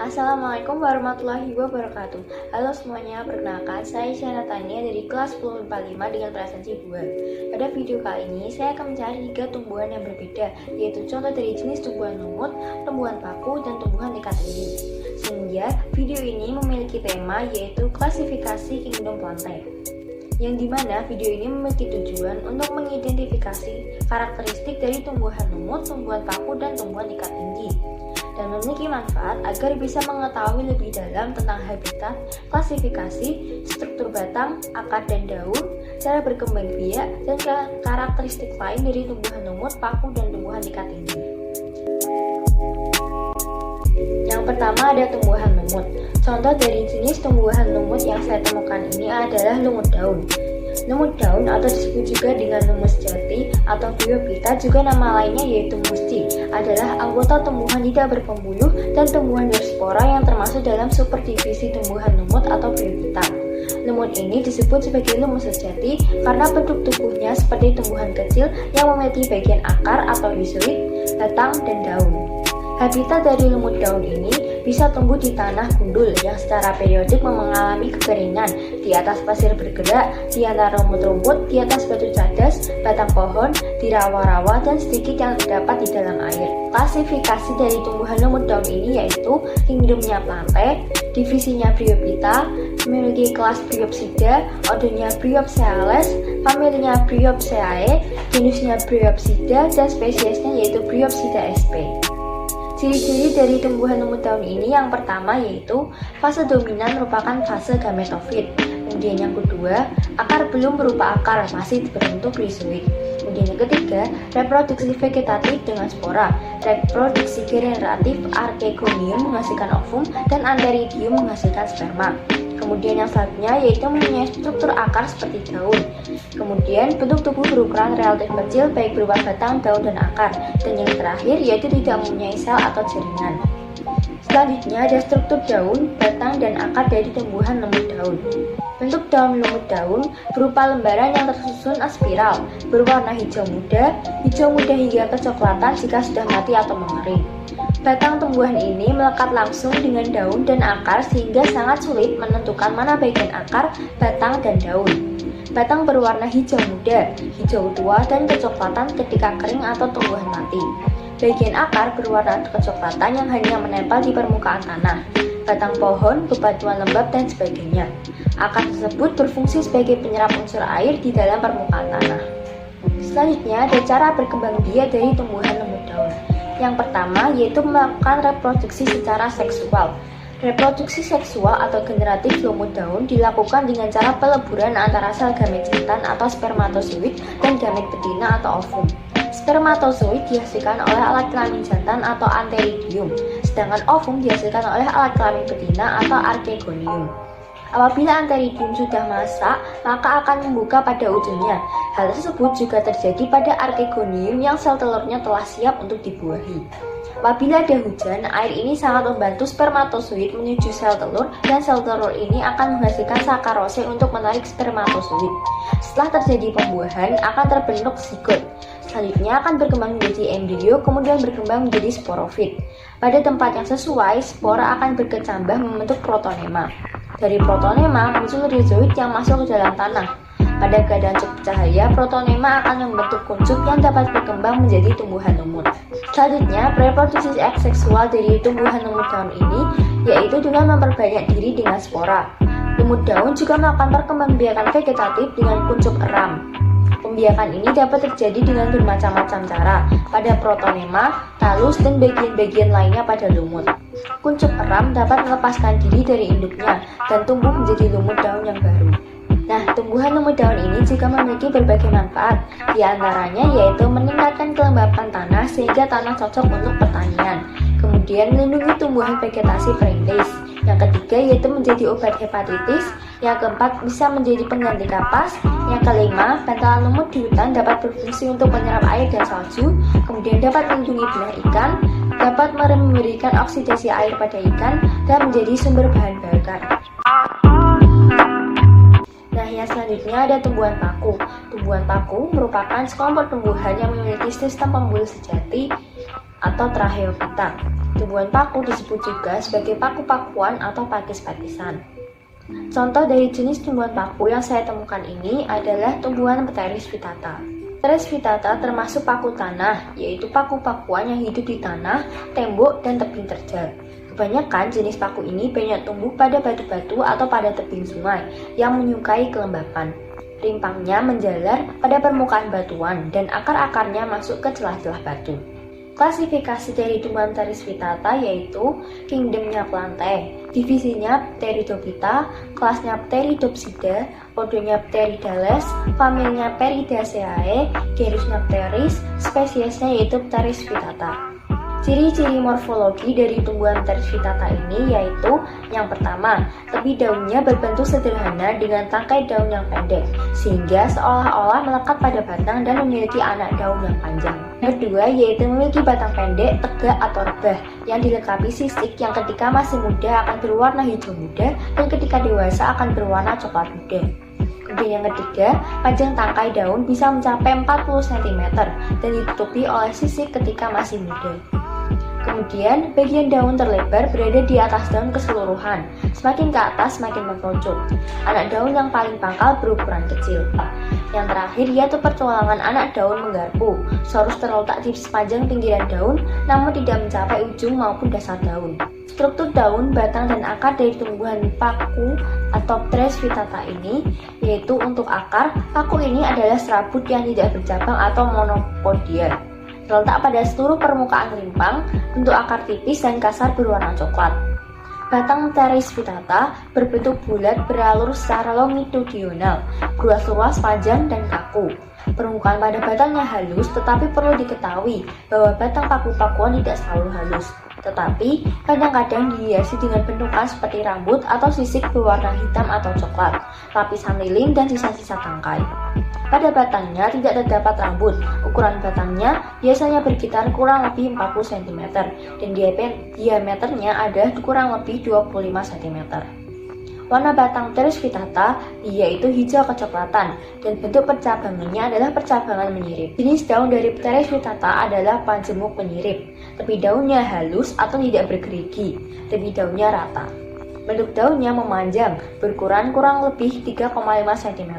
Assalamualaikum warahmatullahi wabarakatuh. Halo semuanya, perkenalkan saya Syara Tania dari kelas 10 IPA 5 dengan presensi buah. Pada video kali ini saya akan mencari 3 tumbuhan yang berbeda, yaitu contoh dari jenis tumbuhan lumut, tumbuhan paku, dan tumbuhan tingkat tinggi. Sehingga video ini memiliki tema yaitu klasifikasi kingdom plantae, yang dimana video ini memiliki tujuan untuk mengidentifikasi karakteristik dari tumbuhan lumut, tumbuhan paku, dan tumbuhan tingkat tinggi, dan memiliki manfaat agar bisa mengetahui lebih dalam tentang habitat, klasifikasi, struktur batang, akar dan daun, cara berkembang biak, dan karakteristik lain dari tumbuhan lumut, paku, dan tumbuhan tingkat tinggi. Yang pertama ada tumbuhan lumut. Contoh dari jenis tumbuhan lumut yang saya temukan ini adalah lumut daun. Lumut daun atau disebut juga dengan lumut sejati atau Bryophyta, juga nama lainnya yaitu musti, adalah anggota tumbuhan tidak berpembuluh dan tumbuhan berspora yang termasuk dalam superdivisi tumbuhan lumut atau Bryophyta. Lumut ini disebut sebagai lumut sejati karena bentuk tubuhnya seperti tumbuhan kecil yang memiliki bagian akar atau rhizoid, batang, dan daun. Habitat dari lumut daun ini bisa tumbuh di tanah gundul yang secara periodik mengalami kekeringan, di atas pasir bergerak, di antara rumput-rumput, di atas batu cadas, batang pohon, di rawa-rawa, dan sedikit yang terdapat di dalam air. Klasifikasi dari tumbuhan lumut daun ini yaitu kingdomnya plantae, divisinya Bryophyta, memiliki kelas Bryopsida, ordernya Bryopseales, familinya Bryopseae, genusnya Bryopsida, dan spesiesnya yaitu Bryopsida sp. Ciri-ciri dari tumbuhan lumut daun ini yang pertama yaitu fase dominan merupakan fase gametofit. Kemudian yang kedua, akar belum berupa akar, masih berbentuk rhizoid. Kemudian yang ketiga, reproduksi vegetatif dengan spora, reproduksi generatif archegonium menghasilkan ovum, dan antheridium menghasilkan sperma. Kemudian yang selanjutnya yaitu mempunyai struktur akar seperti daun. Kemudian bentuk tubuh berukuran relatif kecil baik berupa batang, daun, dan akar. Dan yang terakhir yaitu tidak mempunyai sel atau jaringan. Selanjutnya ada struktur daun, batang, dan akar dari tumbuhan lumut daun. Bentuk daun lumut daun berupa lembaran yang tersusun spiral, berwarna hijau muda hingga kecoklatan jika sudah mati atau mengering. Batang tumbuhan ini melekat langsung dengan daun dan akar sehingga sangat sulit menentukan mana bagian akar, batang, dan daun. Batang berwarna hijau muda, hijau tua, dan kecoklatan ketika kering atau tumbuhan mati. Bagian akar berwarna kecoklatan yang hanya menempel di permukaan tanah. Batang pohon, bebatuan lembab, dan sebagainya. Akar tersebut berfungsi sebagai penyerap unsur air di dalam permukaan tanah. Selanjutnya ada cara berkembang biak dari tumbuhan lumut daun. Yang pertama yaitu melakukan reproduksi secara seksual. Reproduksi seksual atau generatif lumut daun dilakukan dengan cara peleburan antara sel gamet jantan atau spermatozoid dan gamet betina atau ovum. Spermatozoid dihasilkan oleh alat kelamin jantan atau antheridium, sedangkan ovum dihasilkan oleh alat kelamin betina atau archegonium. Apabila antheridium sudah masak, maka akan membuka pada ujungnya. Hal tersebut juga terjadi pada archegonium yang sel telurnya telah siap untuk dibuahi. Apabila ada hujan, air ini sangat membantu spermatozoid menuju sel telur, dan sel telur ini akan menghasilkan sakarose untuk menarik spermatozoid. Setelah terjadi pembuahan, akan terbentuk zigot. Selanjutnya akan berkembang menjadi embrio, kemudian berkembang menjadi sporofit. Pada tempat yang sesuai, spora akan berkecambah membentuk protonema. Dari protonema muncul rhizoid yang masuk ke dalam tanah. Pada keadaan cukup cahaya, protonema akan membentuk kuncup yang dapat berkembang menjadi tumbuhan lumut. Selanjutnya, reproduksi seksual dari tumbuhan lumut daun ini yaitu dengan memperbanyak diri dengan spora. Lumut daun juga melakukan perkembangbiakan vegetatif dengan kuncup eram. Pembiakan ini dapat terjadi dengan bermacam-macam cara pada protonema, talus, dan bagian-bagian lainnya pada lumut. Kuncup eram dapat melepaskan diri dari induknya dan tumbuh menjadi lumut daun yang baru. Nah, tumbuhan lumut daun ini juga memiliki berbagai manfaat, di antaranya yaitu meningkatkan kelembapan tanah sehingga tanah cocok untuk pertanian. Kemudian melindungi tumbuhan vegetasi perintis. Yang ketiga yaitu menjadi obat hepatitis. Yang keempat bisa menjadi pengganti kapas. Yang kelima, bantalan lumut di hutan dapat berfungsi untuk menyerap air dan salju. Kemudian dapat melindungi belah ikan, dapat memberikan oksidasi air pada ikan, dan menjadi sumber bahan bakar. Nah, yang selanjutnya ada tumbuhan paku. Tumbuhan paku merupakan sekelompok tumbuhan yang memiliki sistem pembuluh sejati atau Tracheophyta. tumbuhan paku disebut juga sebagai paku-pakuan atau pakis-pakisan. Contoh dari jenis tumbuhan paku yang saya temukan ini adalah tumbuhan Pteris vittata. Pteris vittata termasuk paku tanah, yaitu paku-pakuan yang hidup di tanah, tembok, dan tebing terjal. Kebanyakan jenis paku ini banyak tumbuh pada batu-batu atau pada tebing sungai yang menyukai kelembapan. Rimpangnya menjalar pada permukaan batuan dan akar-akarnya masuk ke celah-celah batu. Klasifikasi dari tumbuhan Pteris vittata yaitu kingdomnya Plantae, divisinya Pteridophyta, kelasnya Pteridopsida, ordonya Pteridales, familinya Peridaceae, genusnya Pteris, spesiesnya yaitu Pteris vittata. Ciri-ciri morfologi dari tumbuhan Pteris vittata ini yaitu yang pertama, tepi daunnya berbentuk sederhana dengan tangkai daun yang pendek, sehingga seolah-olah melekat pada batang dan memiliki anak daun yang panjang. Yang kedua, yaitu memiliki batang pendek, tegak atau rebah, yang dilengkapi sisik yang ketika masih muda akan berwarna hijau muda dan ketika dewasa akan berwarna coklat muda. Kemudian yang ketiga, panjang tangkai daun bisa mencapai 40 cm dan ditutupi oleh sisik ketika masih muda. Kemudian, bagian daun terlebar berada di atas daun keseluruhan. Semakin ke atas, semakin mengkerucut. Anak daun yang paling pangkal berukuran kecil. Yang terakhir, yaitu pertualangan anak daun menggarpu. Sorus terletak di sepanjang pinggiran daun, namun tidak mencapai ujung maupun dasar daun. Struktur daun, batang, dan akar dari tumbuhan paku atau Pteris vittata ini, yaitu untuk akar, paku ini adalah serabut yang tidak bercabang atau monopodia. Terletak pada seluruh permukaan rimpang, bentuk akar tipis dan kasar berwarna coklat. Batang Pteris vittata berbentuk bulat beralur secara longitudinal, ruas-ruas panjang dan kaku. Permukaan pada batangnya halus, tetapi perlu diketahui bahwa batang paku-pakuan tidak selalu halus, tetapi kadang-kadang dihiasi dengan bentukan seperti rambut atau sisik berwarna hitam atau coklat, lapisan lilin, dan sisa-sisa tangkai. Pada batangnya tidak terdapat rambut. Ukuran batangnya biasanya berkisar kurang lebih 40 cm dan diameternya ada kurang lebih 25 cm. Warna batang Pteris vittata yaitu hijau kecoklatan dan bentuk percabangannya adalah percabangan menyirip. Jenis daun dari Pteris vittata adalah panjemuk menyirip. Tepi daunnya halus atau tidak bergerigi. Tepi daunnya rata. Bentuk daunnya memanjang, berukuran kurang lebih 3,5 cm.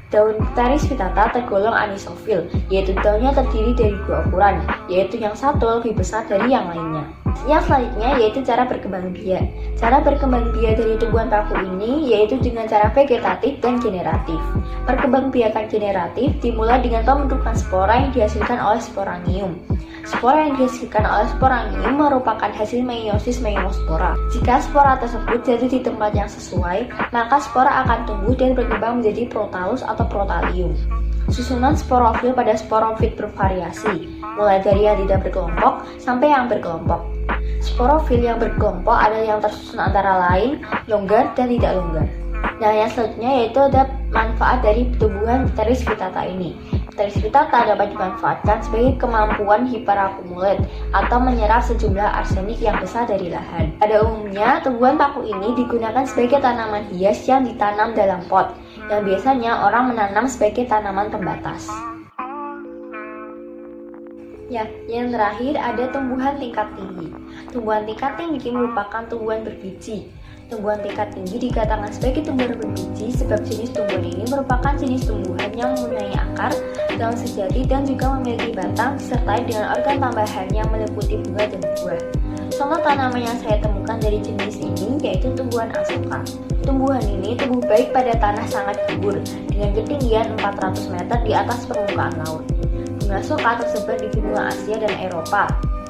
Daun Pteris vittata tergolong anisofil, yaitu daunnya terdiri dari dua ukuran, yaitu yang satu lebih besar dari yang lainnya. Yang selanjutnya yaitu cara berkembang biak. Cara berkembang biak dari tumbuhan paku ini yaitu dengan cara vegetatif dan generatif. Perkembangbiakan generatif dimulai dengan pembentukan spora yang dihasilkan oleh sporangium. Spora yang dihasilkan oleh sporangium merupakan hasil meiosis meiospora. Jika spora tersebut jatuh di tempat yang sesuai, maka spora akan tumbuh dan berkembang menjadi protalus atau protalium. Susunan sporofil pada sporofit bervariasi, mulai dari yang tidak berkelompok sampai yang berkelompok. Sporofil yang berkelompok ada yang tersusun antara lain, longgar, dan tidak longgar. Nah, yang selanjutnya yaitu ada manfaat dari tumbuhan Pteris vittata ini. Pteris vittata dapat dimanfaatkan sebagai kemampuan hiperakumulate atau menyerap sejumlah arsenik yang besar dari lahan. Pada umumnya, tumbuhan paku ini digunakan sebagai tanaman hias yang ditanam dalam pot, yang biasanya orang menanam sebagai tanaman pembatas. Ya, yang terakhir ada tumbuhan tingkat tinggi. Tumbuhan tingkat tinggi merupakan tumbuhan berbiji. Tumbuhan tingkat tinggi dikatakan sebagai tumbuhan berbiji sebab jenis tumbuhan ini merupakan jenis tumbuhan yang mempunyai akar, daun sejati, dan juga memiliki batang disertai dengan organ tambahan yang meliputi bunga dan buah. Contoh tanaman yang saya temukan dari jenis ini yaitu tumbuhan asoka. Tumbuhan ini tumbuh baik pada tanah sangat gembur dengan ketinggian 400 meter di atas permukaan laut. Bunga asoka tersebar di benua Asia dan Eropa.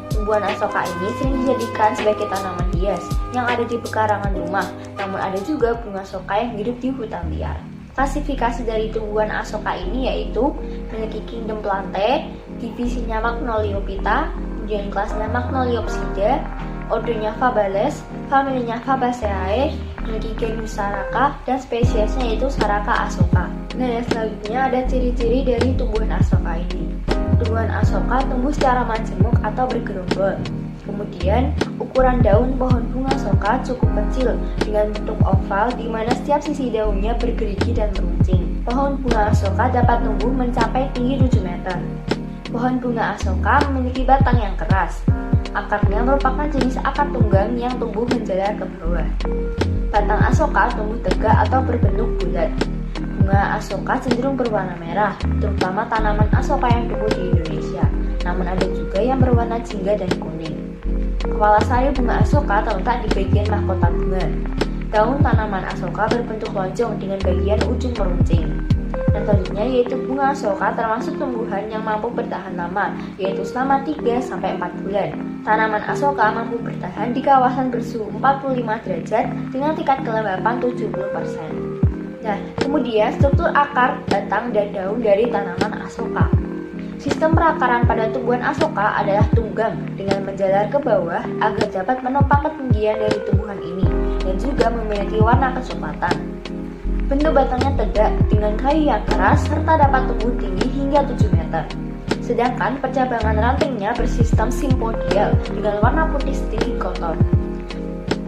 Tumbuhan asoka ini sering dijadikan sebagai tanaman hias yang ada di pekarangan rumah, namun ada juga bunga asoka yang hidup di hutan liar. Klasifikasi dari tumbuhan asoka ini yaitu memiliki kingdom Plantae, divisinya Magnoliophyta, kemudian kelasnya Magnoliopsida, ordonya Fabales, familinya Fabaceae, memiliki genus Saraka, dan spesiesnya yaitu Saraka asoka. Nah, yang selanjutnya ada ciri-ciri dari tumbuhan asoka ini. Tumbuhan asoka tumbuh secara majemuk atau bergerombol. Kemudian, ukuran daun pohon bunga asoka cukup kecil dengan bentuk oval di mana setiap sisi daunnya bergerigi dan meruncing. Pohon bunga asoka dapat tumbuh mencapai tinggi 7 meter. Pohon bunga asoka memiliki batang yang keras. Akarnya merupakan jenis akar tunggang yang tumbuh menjalar ke bawah. Batang asoka tumbuh tegak atau berbentuk bulat. Bunga asoka cenderung berwarna merah, terutama tanaman asoka yang tumbuh di Indonesia. Namun ada juga yang berwarna jingga dan kuning. Kepala sari bunga asoka terletak di bagian mahkota bunga. Daun tanaman asoka berbentuk lonjong dengan bagian ujung meruncing. Dan selanjutnya yaitu bunga asoka termasuk tumbuhan yang mampu bertahan lama, yaitu selama 3-4 bulan. Tanaman asoka mampu bertahan di kawasan bersuhu 45 derajat dengan tingkat kelembapan 70%. Nah, kemudian struktur akar, batang, dan daun dari tanaman asoka. Sistem perakaran pada tumbuhan asoka adalah tunggang dengan menjalar ke bawah agar dapat menopang ketinggian dari tumbuhan ini dan juga memiliki warna kecoklatan. Bentuk batangnya tegak dengan kayu yang keras serta dapat tumbuh tinggi hingga 7 meter. Sedangkan percabangan rantingnya bersistem simpodial dengan warna putih sedikit kotor.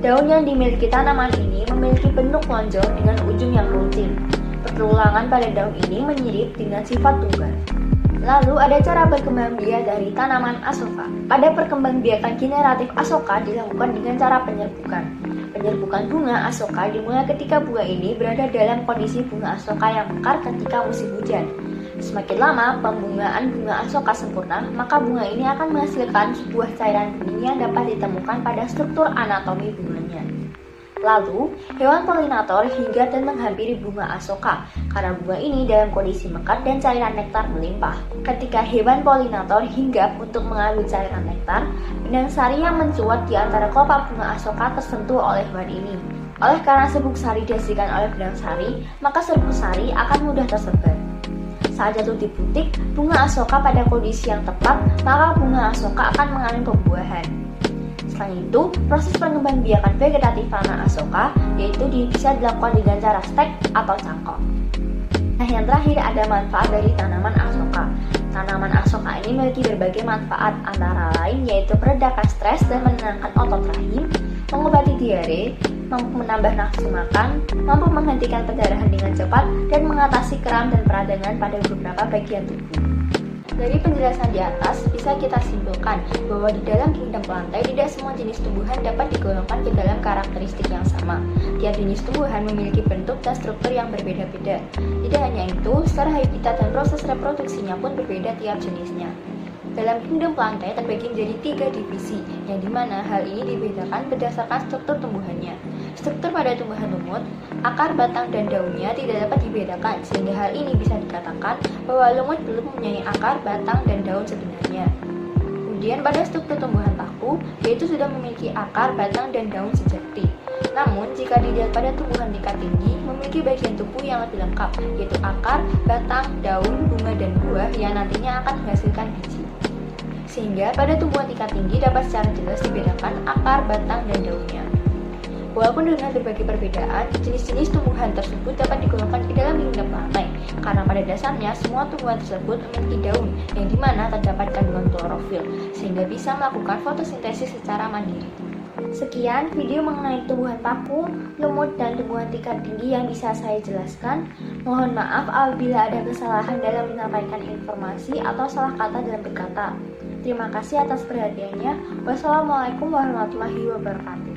Daun yang dimiliki tanaman ini memiliki bentuk lonjong dengan ujung yang runcing. Pertulangan pada daun ini mirip dengan sifat tunggal. Lalu ada cara berkembang biak dari tanaman asoka. Pada perkembangbiakan generatif asoka dilakukan dengan cara penyerbukan. Penyerbukan bunga asoka dimulai ketika bunga ini berada dalam kondisi bunga asoka yang mekar ketika musim hujan. Semakin lama pembungaan bunga asoka sempurna, maka bunga ini akan menghasilkan sebuah cairan bening yang dapat ditemukan pada struktur anatomi bunganya. Lalu, hewan polinator hinggap dan menghampiri bunga asoka karena bunga ini dalam kondisi mekar dan cairan nektar melimpah. Ketika hewan polinator hinggap untuk mengambil cairan nektar, benang sari yang mencuat di antara kelopak bunga asoka tersentuh oleh hewan ini. Oleh karena serbuk sari dihasilkan oleh benang sari, maka serbuk sari akan mudah tersebar. Saat jatuh di butik bunga asoka pada kondisi yang tepat, maka bunga asoka akan mengandung pembuahan. Selain itu, proses pengembangbiakan vegetatif tanah asoka yaitu bisa dilakukan dengan cara stek atau cangkok. Nah, yang terakhir ada manfaat dari tanaman asoka. Tanaman asoka ini memiliki berbagai manfaat, antara lain yaitu meredakan stres dan menenangkan otot rahim, mengobati diare, mampu menambah nafsu makan, mampu menghentikan perdarahan dengan cepat, dan mengatasi kram dan peradangan pada beberapa bagian tubuh. Dari penjelasan di atas, bisa kita simpulkan bahwa di dalam kingdom plantae tidak semua jenis tumbuhan dapat digolongkan ke dalam karakteristik yang sama. Tiap jenis tumbuhan memiliki bentuk dan struktur yang berbeda-beda. Tidak hanya itu, secara habitat dan proses reproduksinya pun berbeda tiap jenisnya. Dalam kingdom plantae terbagi menjadi 3 divisi, yang dimana hal ini dibedakan berdasarkan struktur tumbuhannya. Struktur pada tumbuhan lumut, akar, batang, dan daunnya tidak dapat dibedakan, sehingga hal ini bisa dikatakan bahwa lumut belum mempunyai akar, batang, dan daun sebenarnya. Kemudian pada struktur tumbuhan paku, yaitu sudah memiliki akar, batang, dan daun sejati. Namun, jika dilihat pada tumbuhan tingkat tinggi, memiliki bagian tubuh yang lebih lengkap, yaitu akar, batang, daun, bunga, dan buah yang nantinya akan menghasilkan biji. Sehingga pada tumbuhan tingkat tinggi dapat secara jelas dibedakan akar, batang, dan daunnya. Walaupun dengan berbagai perbedaan, jenis-jenis tumbuhan tersebut dapat digolongkan ke dalam kingdom plantae, karena pada dasarnya semua tumbuhan tersebut memiliki daun yang dimana terdapat kandungan klorofil, sehingga bisa melakukan fotosintesis secara mandiri. Sekian video mengenai tumbuhan paku, lumut, dan tumbuhan tingkat tinggi yang bisa saya jelaskan. Mohon maaf apabila ada kesalahan dalam menyampaikan informasi atau salah kata dalam berkata. Terima kasih atas perhatiannya. Wassalamualaikum warahmatullahi wabarakatuh.